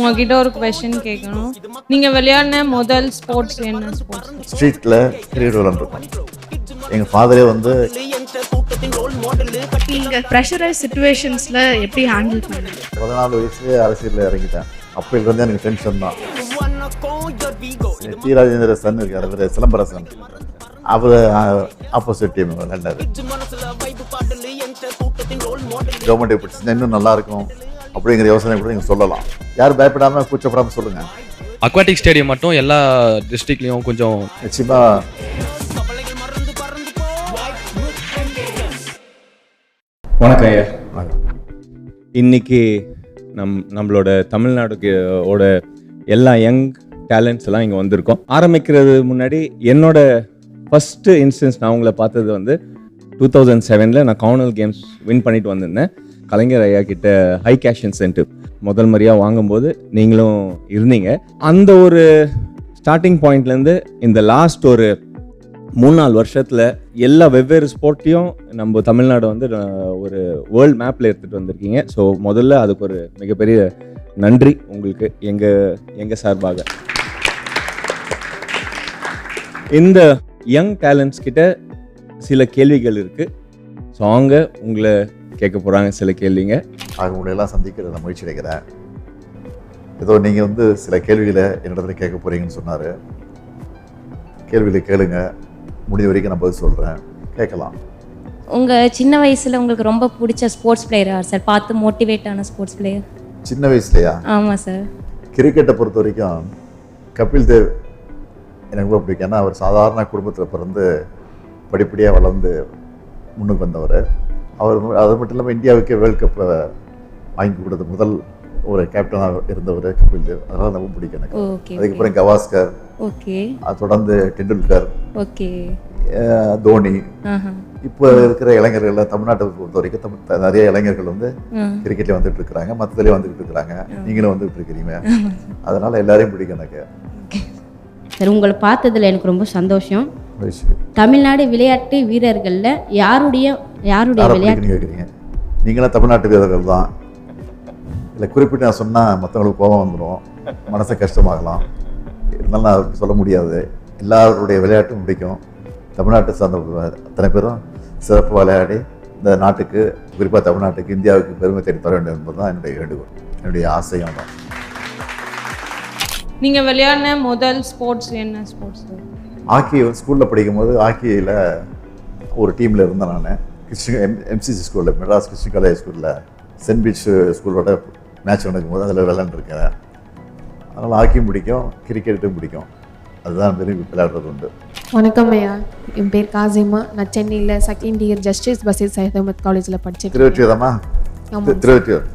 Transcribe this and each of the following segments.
உங்ககிட்ட ஒரு கொஸ்டின் கேட்கணும். நீங்க விளையாடின முதல் ஸ்போர்ட்ஸ் என்ன ஸ்போர்ட்ஸ்? ஸ்ட்ரீட்டில் கிரிக்கெட் விளையாண்டுருக்கோம். எங்கள் ஃபாதரே வந்து நீங்கள் ப்ரெஷரைஸ் சுச்சுவேஷன்ஸில் எப்படி ஹேண்டில் பண்ணுங்க? 14 வயசுலேயே அரசியலில் இறங்கிட்டேன். அப்போலேருந்து எனக்கு டென்ஷன் தான். டி ராஜேந்திர சன் இருக்கார், அவர் சிலம்பரசன், அவர் ஆப்போசிட் டீம் விளையாண்டாரு. கவர்மெண்ட் எப்படி செஞ்சா இன்னும் நல்லா இருக்கும் அப்படிங்கிற யோசனை கூட நீங்கள் சொல்லலாம். யாரும் பயப்படாமல் கூச்சப்படாமல் சொல்லுங்கள். அக்வாட்டிக் ஸ்டேடியம் மட்டும் எல்லா டிஸ்ட்ரிக்ட்லேயும் கொஞ்சம் நிச்சயமாக வணக்கம் ஐயா. இன்னைக்கு நம்மளோட தமிழ்நாடுக்கு எல்லா யங் டேலண்ட்ஸ் எல்லாம் இங்கே வந்திருக்கோம். ஆரம்பிக்கிறது முன்னாடி என்னோட ஃபஸ்ட்டு இன்ஸ்டன்ஸ் நான் உங்களை பார்த்தது வந்து 2007 நான் காமன்வெல்த் கேம்ஸ் வின் பண்ணிட்டு வந்திருந்தேன். கலைஞர் ஐயா கிட்ட ஹை கேஷ் இன்சென்டிவ் முதல் முறையாக வாங்கும்போது நீங்களும் இருந்தீங்க. அந்த ஒரு ஸ்டார்டிங் பாயிண்ட்லேருந்து இந்த லாஸ்ட் ஒரு 3-4 வருஷத்தில் எல்லா வெவ்வேறு ஸ்போர்ட்டையும் நம்ம தமிழ்நாடு வந்து ஒரு வேர்ல்டு மேப்பில் எடுத்துகிட்டு வந்திருக்கீங்க. ஸோ முதல்ல அதுக்கு ஒரு மிகப்பெரிய நன்றி உங்களுக்கு எங்கள் சார்பாக. இந்த யங் டேலண்ட்ஸ் கிட்ட சில கேள்விகள் இருக்குது. ஸோ அவங்க உங்களை கேட்க போகிறாங்க சில கேள்விங்க. உங்களையெல்லாம் சந்திக்கிற நான் முயற்சி எடுக்கிறேன். ஏதோ நீங்கள் வந்து சில கேள்விகளை என்னிடத்துல கேட்க போகிறீங்கன்னு சொன்னார். கேள்விகளை கேளுங்க, முடிவு வரைக்கும் நான் பதில் சொல்கிறேன், கேட்கலாம். உங்கள் சின்ன வயசில் உங்களுக்கு ரொம்ப பிடிச்ச ஸ்போர்ட்ஸ் பிளேயர் யார் சார்? பார்த்து மோட்டிவேட் ஆன ஸ்போர்ட்ஸ் பிளேயர் சின்ன வயசுலையா? ஆமாம் சார். கிரிக்கெட்டை பொறுத்த வரைக்கும் கபில் தேவ் எனக்கு ரொம்ப பிடிக்கும். ஏன்னா அவர் சாதாரண குடும்பத்தில் பிறந்து படிப்படியாக வளர்ந்து முன்னுக்கு வந்தவர். அவர் அது மட்டும் இல்லாமல் இந்தியாவுக்கே வேர்ல்டு கப்பை வாங்கி கொடுத்த முதல் ஒரு கேப்டனாக இருந்தவர் கபில் தேவ். அதனால் ரொம்ப பிடிக்கும் எனக்கு. அதுக்கப்புறம் கவாஸ்கர், ஓகே, அது தொடர்ந்து டெண்டுல்கர், ஓகே, தோனி. இப்போ இருக்கிற இளைஞர்கள் தமிழ்நாட்டை பொறுத்த வரைக்கும் நிறைய இளைஞர்கள் வந்து கிரிக்கெட்ல வந்துட்டு இருக்கிறாங்க, மற்றதுலேயே வந்துகிட்டு இருக்கிறாங்க. நீங்களும் வந்துகிட்டு இருக்கிறீங்க. அதனால எல்லாரையும் பிடிக்கும் எனக்கு. சார், உங்களை பார்த்ததில் எனக்கு ரொம்ப சந்தோஷம். தமிழ்நாடு விளையாட்டு வீரர்களில் யாருடைய விளையாட்டு கேட்குறீங்க? நீங்களாம் தமிழ்நாட்டு வீரர்கள் தான். இல்லை குறிப்பிட்டு நான் சொன்னால் மற்றவங்களுக்கு கோபம் வந்துடும், மனசை கஷ்டமாகலாம். இருந்தாலும் நான் சொல்ல முடியாது. எல்லாருடைய விளையாட்டும் பிடிக்கும். தமிழ்நாட்டை சார்ந்த அத்தனை பேரும் சிறப்பு விளையாடி இந்த நாட்டுக்கு, குறிப்பாக தமிழ்நாட்டுக்கு, இந்தியாவுக்கு பெருமை தேடி தர வேண்டும் என்பது தான் என்னுடைய வேண்டுகோள், என்னுடைய ஆசையும் தான். நீங்கள் விளையாடின முதல் ஸ்போர்ட்ஸ் என்ன ஸ்போர்ட்ஸ்? ஹாக்கி ஸ்கூலில் படிக்கும்போது ஹாக்கியில் ஒரு டீமில் இருந்தேன் நான். எம்சிசி ஸ்கூலில், மெட்ராஸ் கிருஷ்ண காலேஜ் ஸ்கூலில், சென்ட் பீச் ஸ்கூலோட மேட்ச் நடக்கும்போது அதில் விளையாண்டுருக்கேன். அதனால் ஹாக்கியும் பிடிக்கும், கிரிக்கெட்டும் பிடிக்கும். அதுதான் விரும்பி விளையாடுறது உண்டு. வணக்கம் ஐயா, என் பேர் காசிமா. நான் சென்னையில் second year justice Basheer Sayed Ahmed காலேஜில் படித்தேன். திருவற்றியூரமா? திருவற்றியூர்.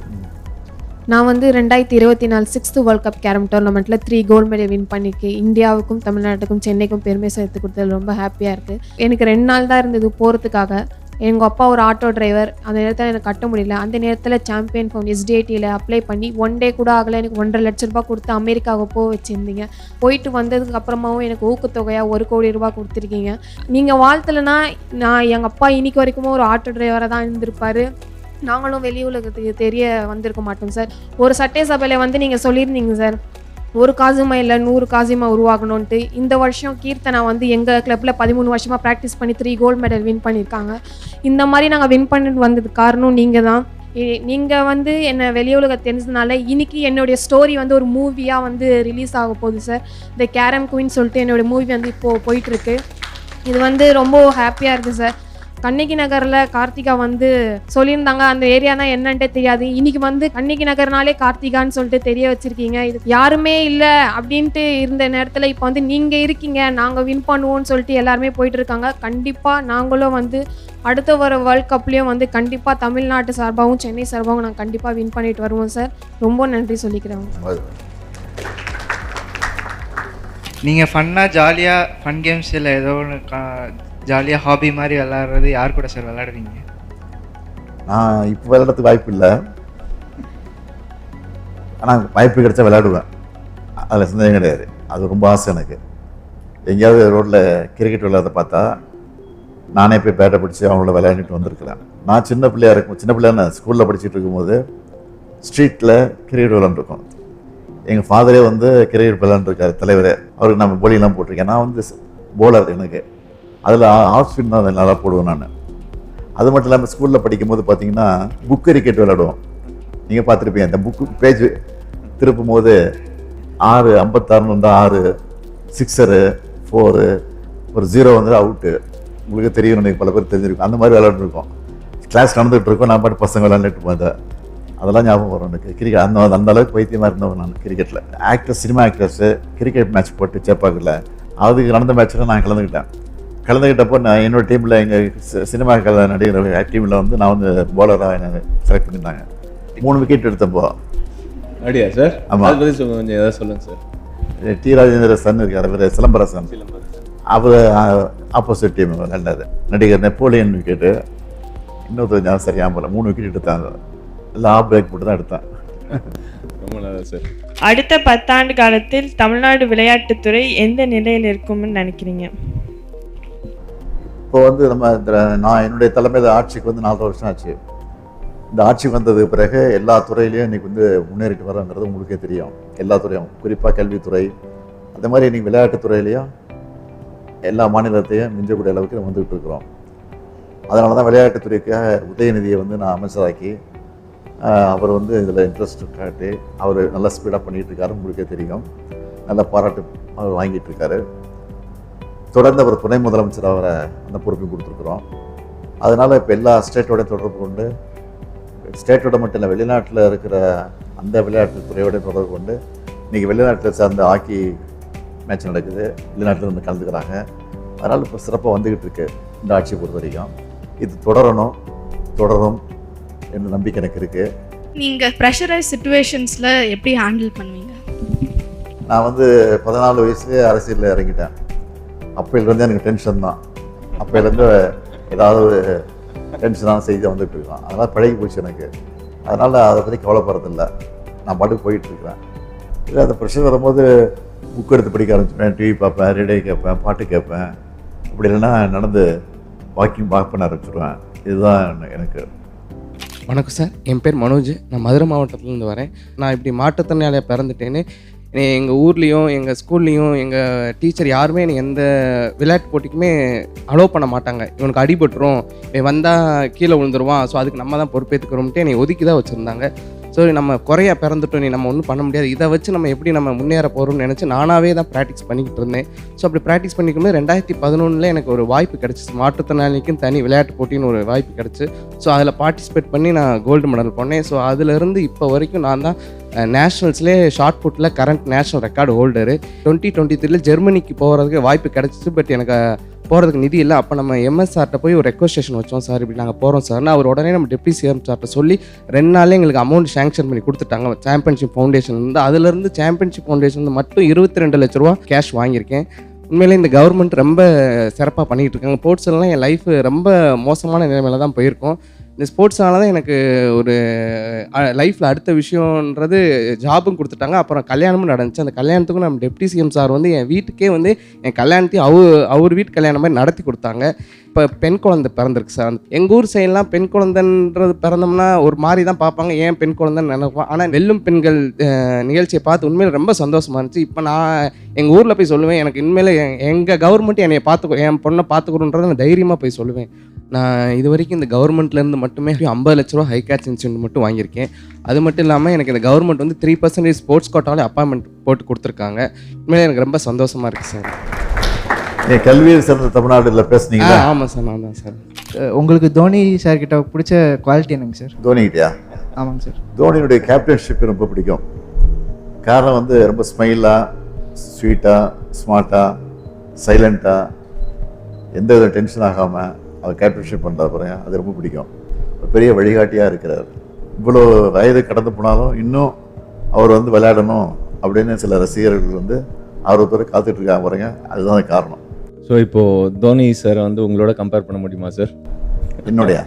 நான் வந்து 2024 6th வேர்ல்ட் கப் கேரம் டோர்னமெண்ட்டில் 3 கோல்டு மெடல் வின் பண்ணியிருக்கேன். இந்தியாவுக்கும் தமிழ்நாட்டுக்கும் சென்னைக்கும் பெருமை சேர்த்து கொடுத்தது ரொம்ப ஹாப்பியாக இருக்குது. எனக்கு 2 நாள் தான் இருந்தது போகிறதுக்காக. எங்கள் அப்பா ஒரு ஆட்டோ டிரைவர். அந்த நேரத்தில் எனக்கு கட்ட முடியல. அந்த நேரத்தில் சாம்பியன் ஃபவுண்ட் SDITயில் அப்ளை பண்ணி 1 டே கூட ஆகலை. எனக்கு 1.5 லட்ச ரூபா கொடுத்து அமெரிக்காவுக்கு போக வச்சுருந்தீங்க. போயிட்டு வந்ததுக்கு அப்புறமாவும் எனக்கு ஊக்கத்தொகையாக 1 கோடி ரூபா கொடுத்துருக்கீங்க. நீங்கள் வாழ்த்தலைன்னா நான் எங்கள் அப்பா இன்னைக்கு வரைக்கும் ஒரு ஆட்டோ டிரைவராக தான் இருந்திருப்பார். நாங்களும் வெளி உலகத்துக்கு தெரிய வந்திருக்க மாட்டோம் சார். ஒரு சட்டை சபையில் வந்து நீங்கள் சொல்லியிருந்தீங்க சார், ஒரு காசிமா இல்லை 100 காசிமா உருவாகணுன்ட்டு. இந்த வருஷம் கீர்த்தனா வந்து எங்கள் கிளப்பில் 13 வருஷமாக ப்ராக்டிஸ் பண்ணி 3 கோல்டு மெடல் வின் பண்ணியிருக்காங்க. இந்த மாதிரி நாங்கள் வின் பண்ணிட்டு வந்ததுக்கு காரணம் நீங்கள் தான். நீங்கள் வந்து என்னை வெளி உலகம் தெரிஞ்சதுனால இன்னைக்கு என்னுடைய ஸ்டோரி வந்து ஒரு மூவியாக வந்து ரிலீஸ் ஆக போகுது சார். இந்த கேரம் குயின் சொல்லிட்டு என்னுடைய மூவி வந்து இப்போது போயிட்டுருக்கு. இது வந்து ரொம்ப ஹாப்பியாக இருக்குது சார். கண்ணகி நகரில் கார்த்திகா வந்து சொல்லியிருந்தாங்க, அந்த ஏரியானா என்னன்ட்டே தெரியாது. இன்னைக்கு வந்து கண்ணகி நகர்னாலே கார்த்திகான்னு சொல்லிட்டு தெரிய வச்சுருக்கீங்க. இது யாருமே இல்லை அப்படின்ட்டு இருந்த நேரத்தில் இப்போ வந்து நீங்கள் இருக்கீங்க, நாங்கள் வின் பண்ணுவோம்னு சொல்லிட்டு எல்லாருமே போயிட்டு இருக்காங்க. கண்டிப்பாக நாங்களும் வந்து அடுத்த வர வேர்ல்ட் கப்லேயும் வந்து கண்டிப்பாக தமிழ்நாட்டு சார்பாகவும் சென்னை சார்பாகவும் நாங்கள் கண்டிப்பாக வின் பண்ணிட்டு வருவோம் சார். ரொம்ப நன்றி சொல்லிக்கிறேன். நீங்கள் ஃபன்னாக ஜாலியாக ஃபன் கேம்ஸ் இல்லை ஏதோ ஒன்று ஜாலியாக ஹாபி மாதிரி விளையாடுறது யார் கூட சார் விளையாடுறீங்க? நான் இப்போ விளையாடுறதுக்கு வாய்ப்பு இல்லை, ஆனால் வாய்ப்பு கிடைச்சா விளையாடுவேன். அதில் சந்தேகம் கிடையாது. அது ரொம்ப ஆசை எனக்கு. எங்கேயாவது ரோட்டில் கிரிக்கெட் விளையாட பார்த்தா நானே போய் பேட்டை பிடிச்சி அவங்கள விளையாடிட்டு வந்திருக்கிறேன். நான் சின்ன பிள்ளையாக ஸ்கூலில் படிச்சுட்டு இருக்கும்போது ஸ்ட்ரீட்டில் கிரிக்கெட் விளையாண்டுருக்கோம். எங்கள் ஃபாதரே வந்து கிரிக்கெட் விளையாண்டுருக்காரு தலைவர். அவருக்கு நம்ம போலிங்லாம் போட்டிருக்கேன். நான் வந்து போலர். எனக்கு அதில் ஆஃப் ஸ்பின் தான் நல்லா போடுவேன் நான். அது மட்டும் இல்லாமல் ஸ்கூலில் படிக்கும்போது பார்த்தீங்கன்னா புக் கிரிக்கெட் விளையாடுவோம். நீங்கள் பார்த்துருப்பீங்க, அந்த புக்கு பேஜ் திருப்பும் போது 6 56 6 4 ஒரு 0 வந்து அவுட்டு. உங்களுக்கு தெரியும், எனக்கு பல பேர் தெரிஞ்சிருக்கும். அந்த மாதிரி விளையாண்டுருக்கோம். கிளாஸ் நடந்துகிட்டு இருக்கோம், நான் பாட்டு பசங்க விளையாண்டுட்டு போதேன். அதெல்லாம் ஞாபகம் வரும் எனக்கு. கிரிக்கெட் அந்த அளவுக்கு பைத்தியமாக இருந்தவங்க நான் கிரிக்கெட்டில். Actors, cinema actors cricket match போட்டு சேப்பாக்கில் அதுக்கு நடந்த மேட்ச்சில் நான் கலந்துக்கிட்டப்போ நான் என்னோட டீமில் எங்கள் சினிமா நடிகர் டீமில் வந்து நான் வந்து போலராக என்னை செலக்ட் பண்ணியிருந்தாங்க. 3 விக்கெட் எடுத்தப்போ. அப்படியா சார்? ஆமாம். அது பற்றி கொஞ்சம் ஏதாவது சொல்லுங்கள் சார். டி ராஜேந்திர சன் இருக்கார், அவர் சிலம்பரசன். அவர் ஆப்போசிட் டீம் விளையாண்டாரு. நடிகர் நெப்போலியன் விக்கெட்டு. இன்னொருத்தர் சரியாக போல 3 விக்கெட் எடுத்தாங்க. எல்லாம் ஆஃப் பிரேக் போட்டு தான் எடுத்தேன். ரொம்ப நல்லா சார். அடுத்த 10 ஆண்டு காலத்தில் தமிழ்நாடு விளையாட்டுத்துறை எந்த நிலையில் இருக்கும்னு நினைக்கிறீங்க? இப்போ வந்து நான் என்னுடைய தலைமையில் ஆட்சிக்கு வந்து 4 வருஷம் ஆச்சு. இந்த ஆட்சிக்கு வந்ததுக்கு பிறகு எல்லா துறையிலையும் இன்றைக்கி வந்து முன்னேறிட்டு வரோங்கிறது உங்களுக்கே தெரியும். எல்லா துறையும், குறிப்பாக கல்வித்துறை, அதே மாதிரி இன்றைக்கி விளையாட்டுத்துறையிலையும் எல்லா மாநிலத்தையும் மிஞ்சக்கூடிய அளவுக்கு நம்ம வந்துகிட்டு இருக்கிறோம். அதனால தான் விளையாட்டுத்துறைக்காக உதயநிதியை வந்து நான் அமைச்சராக்கி அவர் வந்து இதில் இன்ட்ரெஸ்ட் காட்டி அவர் நல்லா ஸ்பீடாக பண்ணிகிட்டு இருக்காரு. உங்களுக்கே தெரியும், நல்ல பாராட்டு அவர் வாங்கிட்டு இருக்காரு. தொடர்ந்து அவர் துணை முதலமைச்சர் அவரை அந்த பொறுப்பையும் கொடுத்துருக்குறோம். அதனால் இப்போ எல்லா ஸ்டேட்டோட தொடர்பு கொண்டு, ஸ்டேட்டோட மட்டும் இல்லை, வெளிநாட்டில் இருக்கிற அந்த விளையாட்டுத்துறையோட தொடர்பு கொண்டு இன்றைக்கி வெளிநாட்டில் சார்ந்த ஹாக்கி மேட்ச் நடக்குது, வெளிநாட்டில் வந்து கலந்துக்கிறாங்க. அதனால் இப்போ சிறப்பாக வந்துக்கிட்டு இருக்கு இந்த ஆட்சியை பொறுத்த வரைக்கும். இது தொடரும் என்ற நம்பிக்கை எனக்கு இருக்குது. நீங்கள் ப்ரெஷரைஸ் சுச்சுவேஷன்ஸில் எப்படி ஹேண்டில் பண்ணுவீங்க? நான் வந்து 14 வயசுலேயே அரசியலில் இறங்கிட்டேன். அப்போலேருந்து எனக்கு டென்ஷன் தான். அப்போலேருந்து ஏதாவது ஒரு டென்ஷனான செய்தி வந்துட்டு இருக்கான். அதனால் பழகி போச்சு எனக்கு. அதனால் அதை பற்றி கவலைப்படுறதில்ல. நான் பாட்டுக்கு போயிட்டுருக்கிறேன். இல்லை அந்த ப்ரெஷர் வரும்போது புக் எடுத்து படிக்க ஆரம்பிச்சுப்பேன், டிவி பார்ப்பேன், ரேடியோ கேட்பேன், பாட்டு கேட்பேன். அப்படி இல்லைன்னா நடந்து வாக்கிங் பண்ண ஆரம்பிச்சிடுவேன். இதுதான் எனக்கு. வணக்கம் சார், என் பேர் மனோஜ். நான் மதுரை மாவட்டத்துலேருந்து வரேன். நான் இப்படி மாற்றுத்திறனாளியாக பிறந்துட்டேன்னு எங்கள் ஊர்லேயும் எங்கள் ஸ்கூல்லேயும் எங்கள் டீச்சர் யாருமே எனக்கு எந்த விளையாட்டு போட்டிக்குமே அலோவ் பண்ண மாட்டாங்க. இவனுக்கு அடிபட்டுரும், இவன் வந்தால் கீழே விழுந்துருவான், ஸோ அதுக்கு நம்ம தான் பொறுப்பேற்றுக்கிறோம்ட்டு என்னை ஒதுக்கி தான் வச்சுருந்தாங்க. ஸோ நம்ம குறையா பிறந்துட்டோம், நீ நம்ம ஒன்றும் பண்ண முடியாது, இதை வச்சு நம்ம எப்படி நம்ம முன்னேற போகிறோம்னு நினச்சி நானாகவே தான் ப்ராக்டிஸ் பண்ணிக்கிட்டு இருந்தேன். ஸோ அப்படி ப்ராக்டிஸ் பண்ணிக்கும்போது 2011 எனக்கு ஒரு வாய்ப்பு கிடச்சிச்சு. மாற்றுத்திறனாளிக்கும் தனி விளையாட்டு போட்டின்னு ஒரு வாய்ப்பு கிடச்சி. ஸோ அதில் பார்ட்டிசிபேட் பண்ணி நான் கோல்டு மெடல் பண்ணேன். ஸோ அதிலிருந்து இப்போ வரைக்கும் நான் தான் நேஷ்னல்ஸ்லேயே ஷார்ட் புட்டில் கரண்ட் நேஷ்னல் ரெக்கார்டு ஹோல்டரு. 2023 ஜெர்மனிக்கு போகிறதுக்கு வாய்ப்பு கிடச்சிச்சு. பட் எனக்கு போகிறதுக்கு நிதி இல்லை. அப்போ நம்ம எம்எஸ்ஆர்ட்ட போய் ஒரு ரெக்வஸ்டேஷன் வச்சோம், சார் இப்படி நாங்கள் போகிறோம் சார்னா. அவர் உடனே நம்ம டெப்டி சிஎம் சார்ட்ட சொல்லி 2 நாளில் எங்களுக்கு அமௌண்ட் சேங்ஷன் பண்ணி கொடுத்துட்டாங்க சாம்பியன்ஷிப் ஃபவுண்டேஷன்லேருந்து. அதுலேருந்து சாம்பியன்ஷிப் ஃபவுண்டேஷன் மட்டும் 22 லட்ச ரூபா கேஷ் வாங்கியிருக்கேன். உண்மையிலே இந்த கவர்மெண்ட் ரொம்ப சிறப்பாக பண்ணிகிட்டு இருக்காங்க. ஸ்போர்ட்ஸ்லாம் என் லைஃப் ரொம்ப மோசமான நிலைமையில தான் போயிருக்கோம். இந்த ஸ்போர்ட்ஸ்னால தான் எனக்கு ஒரு லைஃப்பில் அடுத்த விஷயன்றது ஜாபும் கொடுத்துட்டாங்க. அப்புறம் கல்யாணமும் நடந்துச்சு. அந்த கல்யாணத்துக்கும் நம்ம டெப்டி சிஎம் சார் வந்து என் வீட்டுக்கே வந்து என் கல்யாணத்தையும் அவர் வீட்டு கல்யாணம் மாதிரி நடத்தி கொடுத்தாங்க. இப்போ பெண் குழந்தை பிறந்திருக்கு சார். எங்கள் ஊர் சைட்லாம் பெண் குழந்தைன்றது பிறந்தோம்னா ஒரு மாதிரி தான் பார்ப்பாங்க, ஏன் பெண் குழந்தைன்னு நினைப்போம். ஆனால் வெல்லும் பெண்கள் நிகழ்ச்சியை பார்த்து உண்மையில் ரொம்ப சந்தோஷமாக இருந்துச்சு. இப்போ நான் எங்கள் ஊரில் போய் சொல்லுவேன், எனக்கு உண்மையில் எங்கள் கவர்மெண்ட் என்னை பார்த்துக்கோ, என் பொண்ணை பார்த்துக்கணுன்றதை நான் தைரியமாக போய் சொல்லுவேன். நான் இது வரைக்கும் இந்த கவர்மெண்ட்லேருந்து மட்டுமே 50 லட்ச ரூபா ஹை கேட்ச் இன்சென்டிவ் மட்டும் வாங்கியிருக்கேன். அது மட்டும் இல்லாமல் எனக்கு இந்த கவர்மெண்ட் வந்து 3% ஸ்போர்ட்ஸ் கோட்டாலே அப்பாயின்மெண்ட் போட்டு கொடுத்துருக்காங்க. உண்மையிலே எனக்கு ரொம்ப சந்தோஷமாக இருக்குது சார். கல்வியில் சிறந்த தமிழ்நாடுல பேசுனீங்களா? ஆமாம் சார், நான் தான் சார். உங்களுக்கு தோனி சார் கிட்ட பிடிச்ச குவாலிட்டி என்னங்க சார்? தோனி கிட்டயா? ஆமாங்க சார். தோனியுடைய கேப்டன்ஷிப் ரொம்ப பிடிக்கும். காரணம் வந்து ரொம்ப ஸ்மைலாக, ஸ்வீட்டாக, ஸ்மார்ட்டாக, சைலண்ட்டாக, எந்த வித டென்ஷன் ஆகாமல் அவர் கேப்டன்ஷிப் பண்ணுறாரு பாருங்க, அது ரொம்ப பிடிக்கும். ஒரு பெரிய வழிகாட்டியாக இருக்கிறார். இவ்வளோ வயது கடந்து போனாலும் இன்னும் அவர் வந்து விளையாடணும் அப்படின்னு சில ரசிகர்கள் வந்து ஆர்வத்தோடு காத்துட்ருக்காங்க பாருங்க, அதுதான் காரணம். ஸோ இப்போது தோனி சார் வந்து உங்களோட கம்பேர் பண்ண முடியுமா சார்? என்னுடைய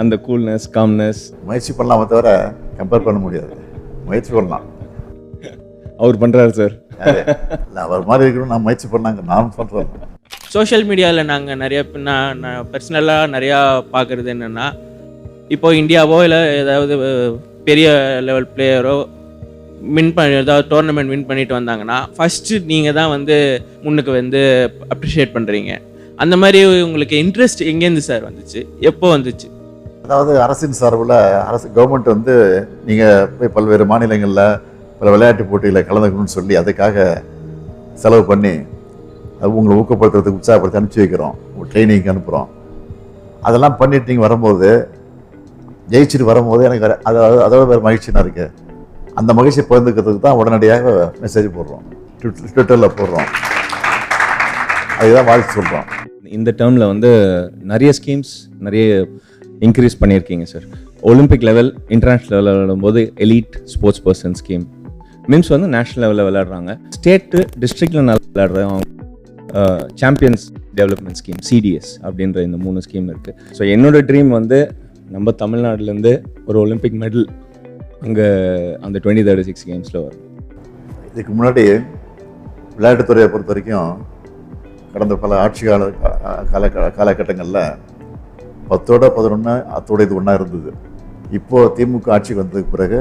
அந்த கூல்னஸ், காம்னஸ் முயற்சி பண்ணலாமே தவிர கம்பேர் பண்ண முடியாது. முயற்சி பண்ணலாம், அவர் பண்ணுறாரு சார். இல்லை அவர் மாதிரி இருக்கணும், நான் முயற்சி பண்ணாங்க, நான் பண்ணுறேன். சோஷியல் மீடியாவில் நாங்கள் நிறைய நான் பர்சனலாக நிறையா பார்க்குறது என்னென்னா, இப்போ இந்தியாவோ இல்லை ஏதாவது பெரிய லெவல் பிளேயரோ ஏதாவது டோர்னமெண்ட் வின் பண்ணிட்டு வந்தாங்கன்னா ஃபஸ்ட்டு நீங்கள் தான் வந்து முன்னுக்கு வந்து அப்ரிஷியேட் பண்ணுறீங்க. அந்த மாதிரி உங்களுக்கு இன்ட்ரெஸ்ட் எங்கேருந்து சார் வந்துச்சு, எப்போ வந்துச்சு? அதாவது அரசின் சார்பில் கவர்மெண்ட் வந்து நீங்கள் போய் பல்வேறு மாநிலங்களில் பல விளையாட்டு போட்டிகளில் கலந்துக்கணும்னு சொல்லி அதுக்காக செலவு பண்ணி அது உங்களை ஊக்கப்படுத்துறதுக்கு உற்சாகப்படுத்தி அனுப்பிச்சி வைக்கிறோம், ட்ரைனிங்க்கு அனுப்புகிறோம். அதெல்லாம் பண்ணிட்டு நீங்கள் வரும்போது ஜெயிச்சுட்டு வரும்போது எனக்கு அதோட வேறு மகிழ்ச்சியாக இருக்குது. அந்த மகிழ்ச்சியை பகிர்ந்துக்கிறதுக்கு தான் உடனடியாக மெசேஜ் போடுறோம், ட்விட்டரில் போடுறோம், அதுதான் வாழ்த்து சொல்கிறோம். இந்த டேர்மில் வந்து நிறைய ஸ்கீம்ஸ் நிறைய இன்க்ரீஸ் பண்ணியிருக்கீங்க சார். ஒலிம்பிக் லெவல், இன்டர்நேஷ்னல் லெவலில் விளையாடும்போது elite sports person scheme, memes வந்து நேஷ்னல் லெவலில் விளையாடுறாங்க, ஸ்டேட்டு டிஸ்ட்ரிக்டில் நல்லா விளையாடுறவங்க சாம்பியன்ஸ் டெவலப்மெண்ட் ஸ்கீம் சிடிஎஸ் அப்படின்ற இந்த 3 ஸ்கீம் இருக்குது. ஸோ என்னோட ட்ரீம் வந்து நம்ம தமிழ்நாட்டிலேருந்து ஒரு ஒலிம்பிக் மெடல் அங்கே அந்த 2036 கேம்ஸில் வரும். இதுக்கு முன்னாடி விளையாட்டுத்துறையை பொறுத்த வரைக்கும் கடந்த பல ஆட்சி காலகட்டங்களில் 10ஓட 11 அத்தோட இது ஒன்றா இருந்தது. இப்போது திமுக ஆட்சிக்கு வந்ததுக்கு பிறகு,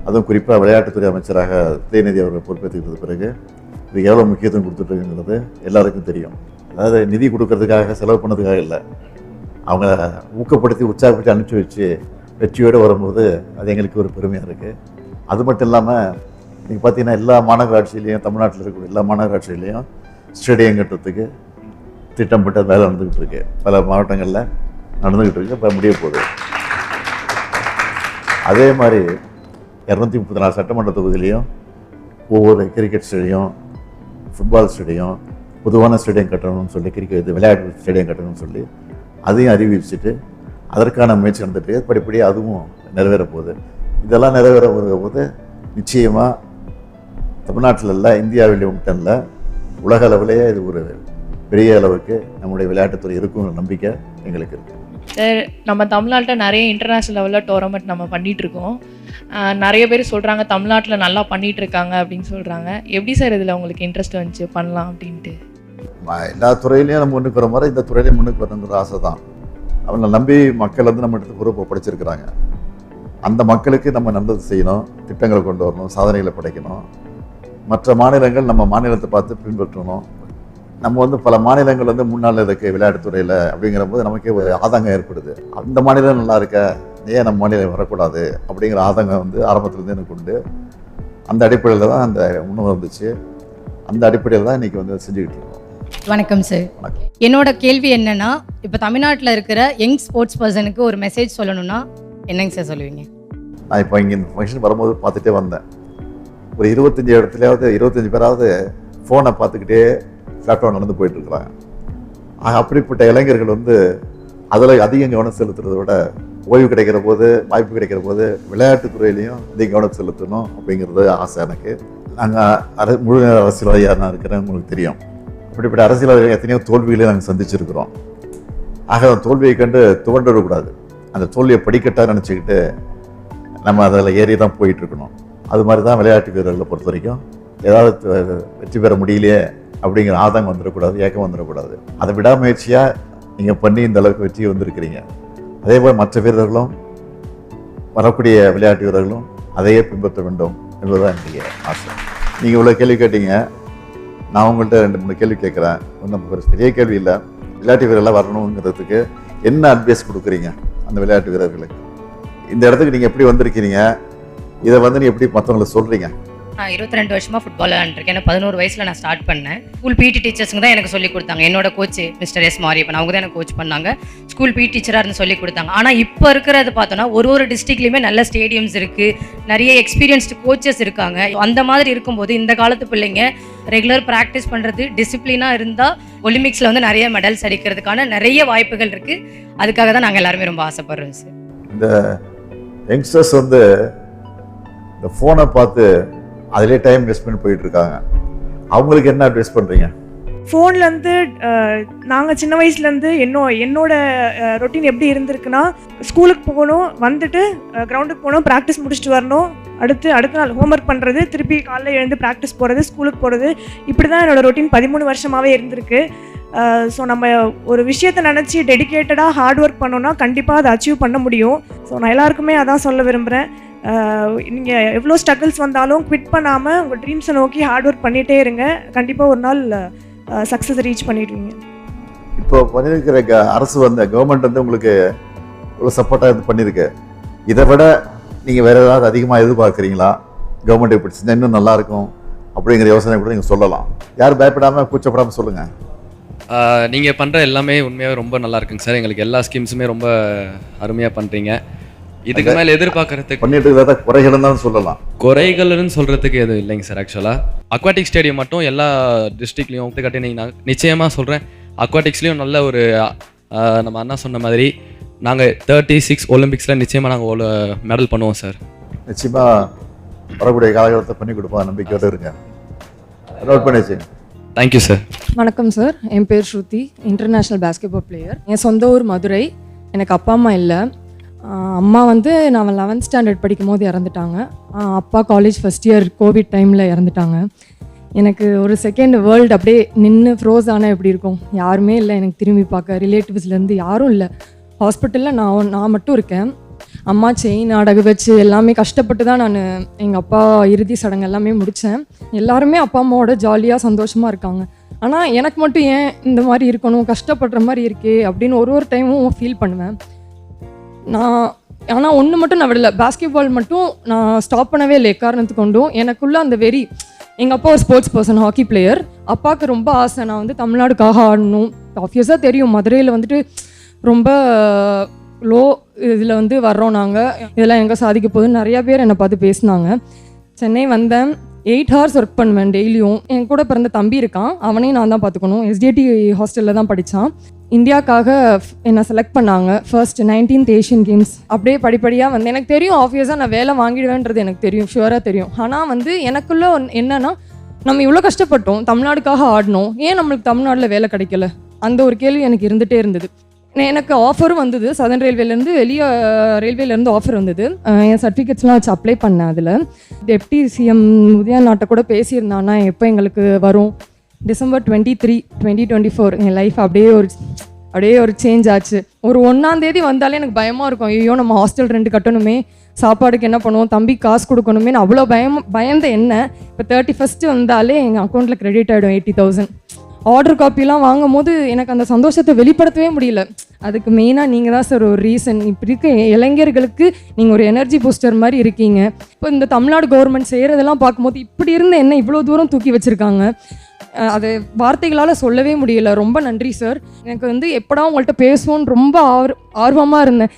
அதுவும் குறிப்பாக விளையாட்டுத்துறை அமைச்சராக உதயநிதி அவர்கள் பொறுப்பேற்றுக்கிட்டது பிறகு இது எவ்வளோ முக்கியத்துவம் கொடுத்துட்ருக்குங்கிறது எல்லாருக்கும் தெரியும். அதாவது நிதி கொடுக்கறதுக்காக செலவு பண்ணதுக்காக இல்லை, அவங்க ஊக்கப்படுத்தி உற்சாகப்படுத்தி அனுப்பிச்சி வச்சு வெற்றியோடு வரும்போது அது எங்களுக்கு ஒரு பெருமையாக இருக்குது. அது மட்டும் இல்லாமல் நீங்கள் பார்த்தீங்கன்னா எல்லா மாநகராட்சியிலையும், தமிழ்நாட்டில் இருக்கக்கூடிய எல்லா மாநகராட்சியிலையும் ஸ்டேடியம் கட்டுறதுக்கு திட்டமிட்ட வேலை நடந்துக்கிட்டு இருக்கு. பல மாவட்டங்களில் நடந்துக்கிட்டு இருக்கு, இப்போ முடிய போகுது. அதே மாதிரி 234 சட்டமன்ற தொகுதியிலையும் ஒவ்வொரு கிரிக்கெட் ஸ்டேடியம், ஃபுட்பால் ஸ்டேடியம், பொதுவான ஸ்டேடியம் கட்டணும்னு சொல்லி, கிரிக்கெட் விளையாட்டு ஸ்டேடியம் கட்டணும்னு சொல்லி அதையும் அறிவிச்சுட்டு அதற்கான முயற்சி நடந்துட்டு படிப்படியாக அதுவும் நிறைவேற போகுது. இதெல்லாம் நிறைவேற போது நிச்சயமாக தமிழ்நாட்டில் இல்லை, இந்தியாவிலே மட்டும் இல்லை, உலக அளவிலேயே இது ஒரு பெரிய அளவுக்கு நம்முடைய விளையாட்டுத்துறை இருக்குங்கிற நம்பிக்கை எங்களுக்கு இருக்குது. சார், நம்ம தமிழ்நாட்டில் நிறைய இன்டர்நேஷ்னல் லெவலில் டோர்னமெண்ட் நம்ம பண்ணிகிட்ருக்கோம். நிறைய பேர் சொல்கிறாங்க தமிழ்நாட்டில் நல்லா பண்ணிகிட்ருக்காங்க அப்படின்னு சொல்கிறாங்க. எப்படி சார் இதில் உங்களுக்கு இன்ட்ரெஸ்ட் வந்துச்சு பண்ணலாம் அப்படின்ட்டு? எல்லா துறையிலையும் நம்ம முன்னுக்கு வர மாதிரி இந்த துறையிலையும் முன்னுக்கு வரணுங்கிற ஆசை தான். அவங்களை நம்பி மக்கள் வந்து நம்ம இடத்துக்கு பொறுப்பை படைச்சிருக்கிறாங்க. அந்த மக்களுக்கு நம்ம நல்லது செய்யணும், திட்டங்களை கொண்டு வரணும், சாதனைகளை படைக்கணும். மற்ற மாநிலங்கள் நம்ம மாநிலத்தை பார்த்து பின்பற்றணும். நம்ம வந்து பல மாநிலங்கள் வந்து முன்னால் இருக்குது விளையாட்டுத்துறையில் அப்படிங்கிற போது நமக்கே ஒரு ஆதங்கம் ஏற்படுது. அந்த மாநிலம் நல்லா இருக்க, ஏன் நம்ம மாநிலம் வரக்கூடாது அப்படிங்கிற ஆதங்கம் வந்து ஆரம்பத்துலேருந்து எனக்கு உண்டு. அந்த அடிப்படையில் தான் அந்த உணவு வந்துச்சு. அந்த அடிப்படையில் தான் இன்றைக்கி வந்து செஞ்சுக்கிட்டு இருக்கோம். வணக்கம் சார். என்னோட கேள்வி என்னன்னா, இப்போ தமிழ்நாட்டில் இருக்கிற யங் ஸ்போர்ட்ஸ் பர்சனுக்கு ஒரு மெசேஜ் சொல்லணும்னா என்னங்க சார் சொல்லுவீங்க? நான் இப்போ இங்கே இந்த ஃபங்க்ஷன் வரும்போது பார்த்துட்டே வந்தேன். ஒரு 25 இடத்துலையாவது 25 பேராவது ஃபோனை பார்த்துக்கிட்டே பிளாட்ஃபார்ம் நடந்து போயிட்டுருக்குறாங்க. அப்படிப்பட்ட இளைஞர்கள் வந்து அதில் அதிகம் கவனம் செலுத்துறதை விட ஓய்வு கிடைக்கிற போது, வாய்ப்பு கிடைக்கிற போது விளையாட்டுத்துறையிலையும் அதிக கவனம் செலுத்தணும் அப்படிங்கிறது ஆசை எனக்கு. நாங்கள் முழு அரசியல்வாதியாக நான் இருக்கிறேன், உங்களுக்கு தெரியும். அப்படிப்பட்ட அரசியல்வாதிகள் எத்தனையோ தோல்விகளை நாங்கள் சந்திச்சிருக்கிறோம். ஆக அந்த தோல்வியை கண்டு துவண்டு விடக்கூடாது. அந்த தோல்வியை படிக்கட்டாக நினச்சிக்கிட்டு நம்ம அதில் ஏறி தான் போயிட்டுருக்கணும். அது மாதிரி தான் விளையாட்டு வீரர்களை பொறுத்த வரைக்கும் ஏதாவது வெற்றி பெற முடியலையே அப்படிங்கிற ஆதங்கம் வந்துடக்கூடாது, ஏக்கம் வந்துடக்கூடாது. அதை விடாமுயற்சியாக நீங்கள் பண்ணி இந்த அளவுக்கு வெற்றி வந்திருக்கிறீங்க. அதே போல் மற்ற வீரர்களும், வரக்கூடிய விளையாட்டு வீரர்களும் அதையே பின்பற்ற வேண்டும் என்பதுதான் என்னுடைய ஆசை. நீங்கள் இவ்வளோ கேள்வி கேட்டீங்க, நான் உங்கள்கிட்ட 2-3 கேள்வி கேட்குறேன். ஒன்றும் பெரிய கேள்வி இல்லை. விளையாட்டு வீரர்களாக வரணுங்கிறதுக்கு என்ன அட்வைஸ் கொடுக்குறீங்க அந்த விளையாட்டு வீரர்களுக்கு? இந்த இடத்துக்கு நீங்கள் எப்படி வந்திருக்கிறீங்க, இதை வந்து நீ எப்படி மற்றவங்களுக்கு சொல்கிறீங்க? நான் 22 வருஷமாக ஃபுட்பால் விளையாண்டுருக்கேன். எனக்கு 11 வயசில் நான் ஸ்டார்ட் பண்ணேன். ஸ்கூல் பிடி டீச்சர்ஸுங்க தான் எனக்கு சொல்லிக் கொடுத்தாங்க. என்னோட கோச் மிஸ்டர் எஸ் மாரியப்பன், அவங்க தான் எனக்கு கோச் பண்ணாங்க. ஸ்கூல் பிடி டீச்சராக இருந்து சொல்லிக் கொடுத்தாங்க. ஆனால் இப்போ இருக்கிறது பார்த்தோன்னா ஒரு டிஸ்ட்ரிக்ட்லேயுமே நல்ல ஸ்டேடியம்ஸ் இருக்குது, நிறைய எக்ஸ்பீரியன்ஸ்டு கோச்சஸ் இருக்காங்க. அந்த மாதிரி இருக்கும்போது இந்த காலத்து பிள்ளைங்க ரெகுலர் ப்ராக்டிஸ் பண்ணுறது, டிசிப்ளினாக இருந்தால் ஒலிம்பிக்ஸில் வந்து நிறைய மெடல்ஸ் அடிக்கிறதுக்கான நிறைய வாய்ப்புகள் இருக்குது. அதுக்காக தான் நாங்கள் எல்லாருமே ரொம்ப ஆசைப்படுறோம் சார். இந்த யங்ஸ்டர்ஸ் வந்து இந்த ஃபோனை பார்த்து அதிலே டைம் வேஸ்ட் பண்ணி போயிட்டுருக்காங்க. அவங்களுக்கு என்ன அட்வைஸ் பண்ணுறீங்க? ஃபோன்லேருந்து நாங்கள் சின்ன வயசுலேருந்து என்னோட ரொட்டீன் எப்படி இருந்திருக்குன்னா, ஸ்கூலுக்கு போகணும், வந்துட்டு கிரவுண்டுக்கு போகணும், ப்ராக்டிஸ் முடிச்சுட்டு வரணும், அடுத்த நாள் ஹோம்ஒர்க் பண்ணுறது, திருப்பி காலையில் எழுந்து ப்ராக்டிஸ் போகிறது, ஸ்கூலுக்கு போகிறது, இப்படி தான் என்னோடய ரொட்டீன் 13 வருஷமாகவே இருந்திருக்கு. ஸோ நம்ம ஒரு விஷயத்தை நினச்சி டெடிக்கேட்டடாக ஹார்ட் ஒர்க் பண்ணோன்னா கண்டிப்பாக அதை அச்சீவ் பண்ண முடியும். ஸோ நான் எல்லாருக்குமே அதான் சொல்ல விரும்புகிறேன். நீங்கள் எவ்வளோ ஸ்ட்ரகிள்ஸ் வந்தாலும் குவிட் பண்ணாமல் உங்கள் ட்ரீம்ஸை நோக்கி ஹார்ட் ஒர்க் பண்ணிகிட்டே இருங்க. கண்டிப்பாக ஒரு நாள் சக்ஸஸ் ரீச் பண்ணிடுவீங்க. இப்போ பண்ணியிருக்கிற அரசு கவர்மெண்ட் உங்களுக்கு இவ்வளோ சப்போர்ட்டாக இது பண்ணியிருக்கு. இதை விட நீங்கள் வேறு ஏதாவது அதிகமாக எதிர்பார்க்குறீங்களா? கவர்மெண்ட் இப்படி செஞ்சால் இன்னும் நல்லாயிருக்கும் அப்படிங்கிற யோசனை கூட நீங்கள் சொல்லலாம். யாரும் பயப்படாமல் கூச்சப்படாமல் சொல்லுங்கள். நீங்கள் பண்ணுற எல்லாமே உண்மையாகவே ரொம்ப நல்லா இருக்குங்க சார். எங்களுக்கு எல்லா ஸ்கீம்ஸுமே ரொம்ப அருமையாக பண்ணுறீங்க. இதுக்கு மேலே எதிர்பார்க்கறதுக்கு பண்ணிட்டு இருக்கிறத குறைகள் தான் சொல்லலாம். குறைகள்னு சொல்கிறதுக்கு எதுவும் இல்லைங்க சார். ஆக்சுவலாக அக்வாட்டிக் ஸ்டேடியம் மட்டும் எல்லா டிஸ்ட்ரிக்ட்லேயும் கட்டி நான் நிச்சயமாக சொல்கிறேன். அக்வாட்டிக்ஸ்லேயும் நல்ல ஒரு நம்ம அண்ணா சொன்ன மாதிரி நாங்கள் 36 ஒலிம்பிக்ஸில் நிச்சயமாக நாங்கள் மெடல் பண்ணுவோம் சார். நிச்சயமாக வரக்கூடிய காலகட்டத்தை பண்ணி கொடுப்போம், நம்பிக்கையோடு இருங்க. நோட் பண்ணி வச்சுங்க. Thank you sir. வணக்கம் சார், என் பேர் ஸ்ருதி, இன்டர்நேஷ்னல் பேஸ்கெட்பால் பிளேயர். என் சொந்த ஊர் மதுரை. எனக்கு அப்பா அம்மா இல்லை. அம்மா நான் 11th ஸ்டாண்டர்ட் படிக்கும் போது இறந்துட்டாங்க. அப்பா காலேஜ் ஃபஸ்ட் இயர் கோவிட் டைமில் இறந்துட்டாங்க. எனக்கு ஒரு செகண்ட் வேர்ல்டு அப்படியே நின்று ஃப்ரோஸ் ஆனால் எப்படி இருக்கும்? யாருமே இல்லை எனக்கு திரும்பி பார்க்க, ரிலேட்டிவ்ஸ்லேருந்து யாரும் இல்லை. ஹாஸ்பிட்டலில் நான் மட்டும் இருக்கேன். அம்மா செயின் அடகு வச்சு எல்லாமே கஷ்டப்பட்டு தான் நான் எங்கள் அப்பா இறுதி சடங்கு எல்லாமே முடித்தேன். எல்லாருமே அப்பா அம்மாவோட ஜாலியாக சந்தோஷமாக இருக்காங்க. ஆனால் எனக்கு மட்டும் ஏன் இந்த மாதிரி இருக்கணும், கஷ்டப்படுற மாதிரி இருக்கே அப்படின்னு ஒரு டைமும் ஃபீல் பண்ணுவேன். ஆனால் ஒன்று மட்டும் நான் விடலை, பாஸ்கெட்பால் மட்டும் நான் ஸ்டாப் பண்ணவே இல்லை எக்காரணத்துக்கு கொண்டும். எனக்குள்ளே அந்த வெறி, எங்கள் அப்பா ஒரு ஸ்போர்ட்ஸ் பர்சன், ஹாக்கி பிளேயர். அப்பாவுக்கு ரொம்ப ஆசை நான் தமிழ்நாடுக்காக ஆடணும். ஆப்வியஸாக தெரியும் மதுரையில் ரொம்ப லோ இதில் வர்றோம் நாங்கள், இதெல்லாம் எங்கே சாதிக்க போகுதுன்னு நிறையா பேர் என்னை பார்த்து பேசினாங்க. சென்னை வந்தேன். 8 hours ஒர்க் பண்ணுவேன் டெய்லியும். என் கூட பிறந்த தம்பி இருக்கான், அவனையும் நான் தான் பார்த்துக்கணும். SDT ஹாஸ்டலில் தான் படித்தான். இந்தியாவுக்காக என்னை செலக்ட் பண்ணாங்க ஃபர்ஸ்ட் 19th ஏஷியன் கேம்ஸ். அப்படியே படிப்படியாக எனக்கு தெரியும் ஆப்வியஸாக நான் வேலை வாங்கிடுவேன்றது எனக்கு தெரியும், ஷுவராக தெரியும். ஆனால் எனக்குள்ளே என்னென்னா, நம்ம இவ்வளோ கஷ்டப்பட்டோம், தமிழ்நாடுக்காக ஆடணும், ஏன் நம்மளுக்கு தமிழ்நாட்டில் வேலை கிடைக்கல? அந்த ஒரு கேள்வி எனக்கு இருந்துகிட்டே இருந்தது. எனக்கு ஆஃபரும் வந்தது, சதர்ன் ரயில்வேலேருந்து வெளியே ரயில்வேலேருந்து ஆஃபர் வந்தது. என் சர்டிஃபிகேட்ஸ்லாம் வச்சு அப்ளை பண்ணேன். அதில் டெப்டி சிஎம் உதயநாட்டை கூட பேசியிருந்தான்னா எப்போ எங்களுக்கு வரும். December 23, 2024 என் லைஃப் அப்படியே ஒரு சேஞ்ச் ஆச்சு. ஒரு 1ஆம் தேதி வந்தாலே எனக்கு பயமாக இருக்கும். ஐயோ நம்ம ஹாஸ்டல் ரெண்ட் கட்டணுமே, சாப்பாடுக்கு என்ன பண்ணுவோம், தம்பி காசு கொடுக்கணுமேனு அவ்வளோ பயந்த என்ன. இப்போ 31st வந்தாலே எங்கள் அக்கௌண்ட்டில் கிரெடிட் ஆகிடும் 80,000. ஆர்டர் காப்பிலாம் வாங்கும் போது எனக்கு அந்த சந்தோஷத்தை வெளிப்படுத்தவே முடியல. அதுக்கு மெயினாக நீங்கள் தான் சார் ஒரு ரீசன். இப்படி இருக்க இளைஞர்களுக்கு நீங்கள் ஒரு எனர்ஜி பூஸ்டர் மாதிரி இருக்கீங்க. இப்போ இந்த தமிழ்நாடு கவர்மெண்ட் செய்கிறதெல்லாம் பார்க்கும்போது இப்படி இருந்த என்ன இவ்வளோ தூரம் தூக்கி வச்சுருக்காங்க, அது வார்த்தைகளால் சொல்லவே முடியல. ரொம்ப நன்றி சார். எனக்கு எப்படா உங்கள்கிட்ட பேசுவோன்னு ரொம்ப ஆர்வமாக இருந்தேன்.